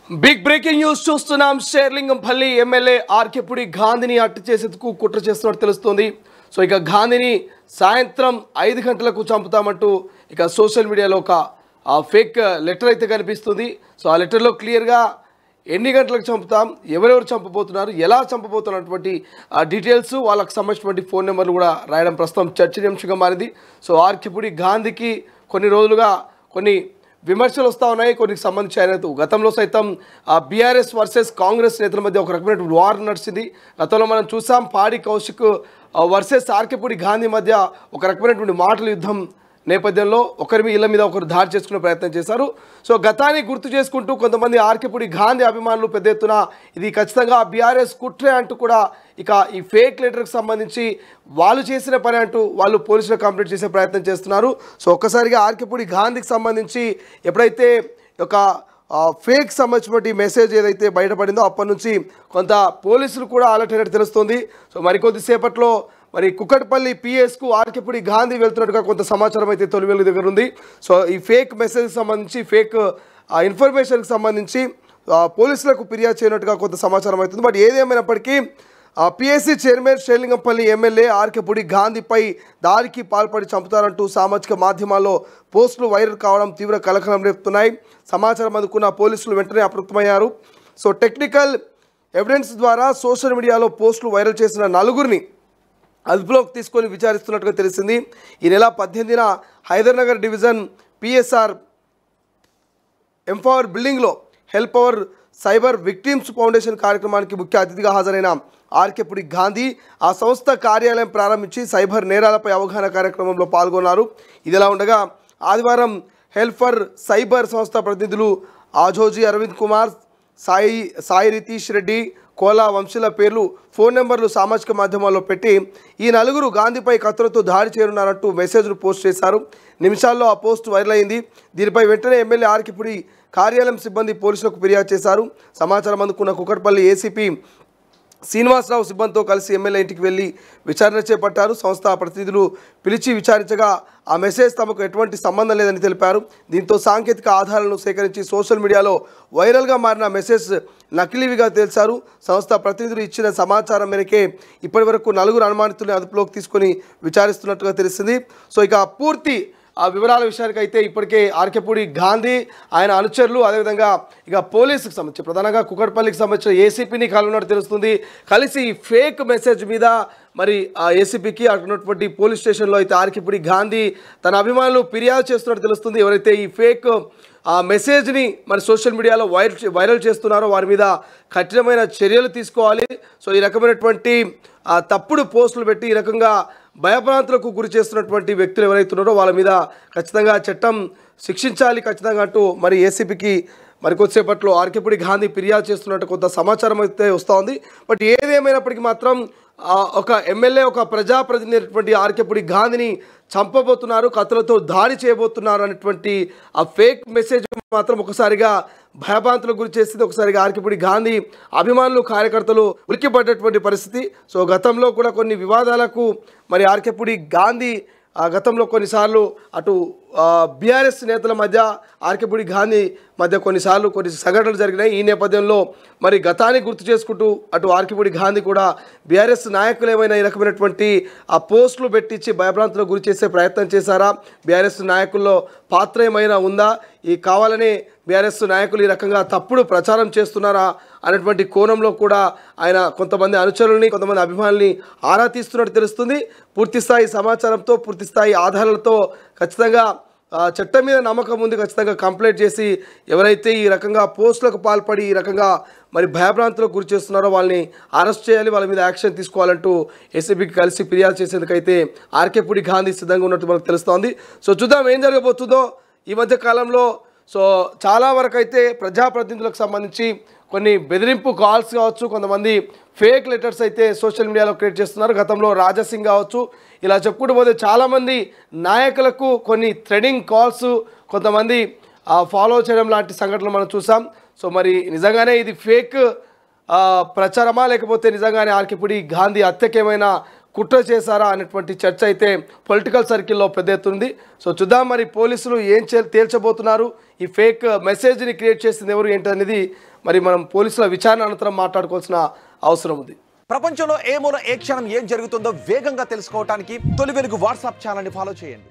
Big breaking news చూస్తున్నాం. Serilingampally MLA Arekapudi గాంధీని హత్య చేసేందుకు కుట్ర చేస్తున్నట్టు తెలుస్తోంది. సో ఇక గాంధీని సాయంత్రం 5 గంటలకు చంపుతామంటూ ఇక సోషల్ మీడియాలో ఒక ఫేక్ లెటర్ అయితే కనిపిస్తుంది. సో ఆ లెటర్లో క్లియర్గా ఎన్ని గంటలకు చంపుతాం, ఎవరెవరు చంపబోతున్నారు, ఎలా చంపబోతున్నటువంటి డీటెయిల్స్, వాళ్ళకి సంబంధించినటువంటి ఫోన్ నెంబర్లు కూడా రాయడం ప్రస్తుతం చర్చనీయాంశంగా మారింది. సో ఆర్కేపుడి గాంధీకి కొన్ని రోజులుగా కొన్ని విమర్శలు వస్తూ ఉన్నాయి. కొన్ని సంబంధించి ఆయన గతంలో సైతం బీఆర్ఎస్ వర్సెస్ కాంగ్రెస్ నేతల మధ్య ఒక రకమైనటువంటి వార్ నడిచింది. గతంలో మనం చూసాం పాడి కౌశిక్ వర్సెస్ ఆర్కేపుడి గాంధీ మధ్య ఒక రకమైనటువంటి మాటల యుద్ధం నేపథ్యంలో ఒకరి ఇళ్ల మీద ఒకరు దాడి చేసుకునే ప్రయత్నం చేశారు. సో గతాన్ని గుర్తు చేసుకుంటూ కొంతమంది ఆర్కేపుడి గాంధీ అభిమానులు పెద్ద ఎత్తున ఇది ఖచ్చితంగా బీఆర్ఎస్ కుట్రే అంటూ కూడా ఇక ఈ ఫేక్ లెటర్కి సంబంధించి వాళ్ళు చేసిన పని అంటూ వాళ్ళు పోలీసులు కంప్లైంట్ చేసే ప్రయత్నం చేస్తున్నారు. సో ఒక్కసారిగా ఆర్కేపుడి గాంధీకి సంబంధించి ఎప్పుడైతే ఒక ఫేక్ సంబంధించినటువంటి మెసేజ్ ఏదైతే బయటపడిందో అప్పటి నుంచి కొంత పోలీసులు కూడా అలర్ట్ అయినట్టు తెలుస్తుంది. సో మరికొద్దిసేపట్లో మరి కుక్కట్పల్లి పిఎస్కు ఆర్కేపుడి గాంధీ వెళ్తున్నట్టుగా కొంత సమాచారం అయితే తొలి వెలుగు దగ్గర ఉంది. సో ఈ ఫేక్ మెసేజ్కి సంబంధించి ఫేక్ ఇన్ఫర్మేషన్కి సంబంధించి పోలీసులకు ఫిర్యాదు చేయనట్టుగా కొంత సమాచారం అవుతుంది. బట్ ఏదేమైనప్పటికీ PSC chairman Serilingampally MLA Arekapudi గాంధీపై దాడికి పాల్పడి చంపుతారంటూ సామాజిక మాధ్యమాల్లో పోస్టులు వైరల్ కావడం తీవ్ర కలకలం రేపుతున్నాయి. సమాచారం అందుకున్న పోలీసులు వెంటనే అప్రమత్తమయ్యారు. సో టెక్నికల్ ఎవిడెన్స్ ద్వారా సోషల్ మీడియాలో పోస్టులు వైరల్ చేసిన నలుగురిని అదుపులోకి తీసుకొని విచారిస్తున్నట్టుగా తెలిసింది. ఈ నెల 18న హైదర్నగర్ డివిజన్ పిఎస్ఆర్ ఎంపవర్ బిల్డింగ్లో help our cyber victims foundation కార్యక్రమానికి ముఖ్య అతిథిగా హాజరైన ఆర్కేపుడి గాంధీ ఆ సంస్థ కార్యాలయం ప్రారంభించి సైబర్ నేరాలపై అవగాహన కార్యక్రమంలో పాల్గొన్నారు. ఇదిలా ఉండగా ఆదివారం హెల్ప్ ఫర్ సైబర్ సంస్థ ప్రతినిధులు ఆజోజీ అరవింద్ కుమార్, సాయి రితీష్ రెడ్డి, కోలా వంశీల పేర్లు, ఫోన్ నెంబర్లు సామాజిక మాధ్యమాల్లో పెట్టి ఈ నలుగురు గాంధీపై కత్తులతో దాడి చేయనున్నారంటూ మెసేజ్ను పోస్ట్ చేశారు. నిమిషాల్లో ఆ పోస్ట్ వైరల్ అయింది. దీనిపై వెంటనే ఎమ్మెల్యే ఆర్కేపుడి కార్యాలయం సిబ్బంది పోలీసులకు ఫిర్యాదు చేశారు. సమాచారం అందుకున్న కుక్కట్పల్లి ఏసీపీ శ్రీనివాసరావు సిబ్బందితో కలిసి ఎమ్మెల్యే ఇంటికి వెళ్లి విచారణ చేపట్టారు. సంస్థ ప్రతినిధులు పిలిచి విచారించగా ఆ మెసేజ్ తమకు ఎటువంటి సంబంధం లేదని తెలిపారు. దీంతో సాంకేతిక ఆధారాలను సేకరించి సోషల్ మీడియాలో వైరల్గా మారిన మెసేజ్ నకిలీవిగా తెలిసారు. సంస్థ ప్రతినిధులు ఇచ్చిన సమాచారం మేరకే ఇప్పటివరకు నలుగురు అనుమానితుల్ని అదుపులోకి తీసుకొని విచారిస్తున్నట్టుగా తెలిసింది. సో ఇక పూర్తి ఆ వివరాల విషయానికి అయితే ఇప్పటికే ఆర్కేపుడి గాంధీ, ఆయన అనుచరులు, అదేవిధంగా ఇక పోలీసుకు సంబంధించి ప్రధానంగా కుక్కట్పల్లికి సంబంధించిన ఏసీపీని కలుగున్నట్టు తెలుస్తుంది. కలిసి ఫేక్ మెసేజ్ మీద మరి ఆ ఏసీపీకి అటున్నటువంటి పోలీస్ స్టేషన్లో అయితే ఆర్కేపుడి గాంధీ తన అభిమానులు ఫిర్యాదు చేస్తున్నట్టు తెలుస్తుంది. ఎవరైతే ఈ ఫేక్ ఆ మెసేజ్ని మరి సోషల్ మీడియాలో వైరల్ చేస్తున్నారో వారి మీద కఠినమైన చర్యలు తీసుకోవాలి. సో ఈ రకమైనటువంటి తప్పుడు పోస్టులు పెట్టి ఈ రకంగా భయభ్రాంతులకు గురి చేస్తున్నటువంటి వ్యక్తులు ఎవరైతే ఉన్నారో వాళ్ళ మీద ఖచ్చితంగా చట్టం శిక్షించాలి ఖచ్చితంగా అంటూ మరి ఏసీపీకి మరికొద్దిసేపట్లో ఆర్కేపుడి గాంధీ ఫిర్యాదు చేస్తున్నట్టు కొంత సమాచారం అయితే వస్తూ ఉంది. బట్ ఏదేమైనప్పటికీ మాత్రం ఒక ఎమ్మెల్యే, ఒక ప్రజాప్రతినిధి ఆర్కేపుడి గాంధీని చంపబోతున్నారు, కత్తులతో దాడి చేయబోతున్నారు అనేటువంటి ఆ ఫేక్ మెసేజ్ మాత్రం ఒకసారిగా భయభ్రాంతులకు గురి చేసింది. ఒకసారిగా ఆర్కేపుడి గాంధీ అభిమానులు, కార్యకర్తలు ఉలిక్కిపడ్డటువంటి పరిస్థితి. సో గతంలో కూడా కొన్ని వివాదాలకు మరి ఆర్కేపుడి గాంధీ గతంలో కొన్నిసార్లు అటు బీఆర్ఎస్ నేతల మధ్య ఆర్కేపుడి గాంధీ మధ్య కొన్ని సంఘటనలు జరిగినాయి. ఈ నేపథ్యంలో మరి గతాన్ని గుర్తు చేసుకుంటూ అటు ఆర్కేపుడి గాంధీ కూడా బీఆర్ఎస్ నాయకులు ఏమైనా ఈ రకమైనటువంటి ఆ పోస్టులు పెట్టించి భయభ్రాంతులకు గురి చేసే ప్రయత్నం చేశారా, బీఆర్ఎస్ నాయకుల్లో పాత్ర ఏమైనా ఉందా, ఈ కావాలని బీఆర్ఎస్ నాయకులు ఈ రకంగా తప్పుడు ప్రచారం చేస్తున్నారా అనేటువంటి కోణంలో కూడా ఆయన కొంతమంది అనుచరుల్ని, కొంతమంది అభిమానుల్ని ఆరా తీస్తున్నట్టు తెలుస్తుంది. పూర్తిస్థాయి సమాచారంతో, పూర్తిస్థాయి ఆధారాలతో ఖచ్చితంగా చట్టం మీద నమ్మకం ఉంది. ఖచ్చితంగా కంప్లైంట్ చేసి ఎవరైతే ఈ రకంగా పోస్టులకు పాల్పడి ఈ రకంగా మరి భయభ్రాంతులకు గురి చేస్తున్నారో వాళ్ళని అరెస్ట్ చేయాలి, వాళ్ళ మీద యాక్షన్ తీసుకోవాలంటూ ఏసీబీకి కలిసి ఫిర్యాదు చేసేందుకైతే ఆర్కేపుడి గాంధీ సిద్ధంగా ఉన్నట్టు మనకు తెలుస్తోంది. సో చూద్దాం ఏం జరగబోతుందో ఈ మధ్య కాలంలో. సో చాలా వరకు అయితే ప్రజాప్రతినిధులకు సంబంధించి కొన్ని బెదిరింపు కాల్స్ కావచ్చు, కొంతమంది ఫేక్ లెటర్స్ అయితే సోషల్ మీడియాలో క్రియేట్ చేస్తున్నారు. గతంలో రాజాసింగ్ కావచ్చు, ఇలా చెప్పుకుంటూ పోతే చాలామంది నాయకులకు కొన్ని థ్రెడింగ్ కాల్స్ కొంతమంది ఫాలో చేయడం లాంటి సంఘటనలు మనం చూసాం. సో మరి నిజంగానే ఇది ఫేక్ ప్రచారమా, లేకపోతే నిజంగానే ఆర్కేపుడి గాంధీ హత్యకేమైనా కుట్ర చేశారా అనేటువంటి చర్చ అయితే పొలిటికల్ సర్కిల్లో పెద్ద ఎత్తుంది. సో చూద్దాం మరి పోలీసులు ఏం తేల్చబోతున్నారు, ఈ ఫేక్ మెసేజ్ని క్రియేట్ చేసింది ఎవరు ఏంటనేది మరి మనం పోలీసుల విచారణ అనంతరం మాట్లాడుకోవాల్సిన అవసరం ఉంది. ప్రపంచంలో ఏ మూల ఏ క్షణం ఏం జరుగుతుందో వేగంగా తెలుసుకోవడానికి తొలి వెలుగు వాట్సాప్ ఛానల్ని ఫాలో చేయండి.